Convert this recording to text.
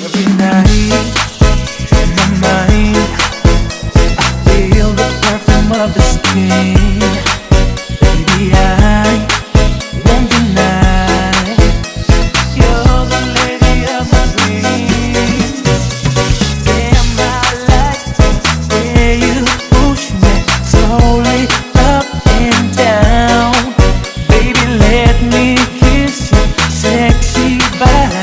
Every night in my mind, I feel the perfume of the skin. Baby, I won't deny you're the lady of my dreams. Damn, I like the way you push me slowly up and down. Baby, let me kiss your sexy body.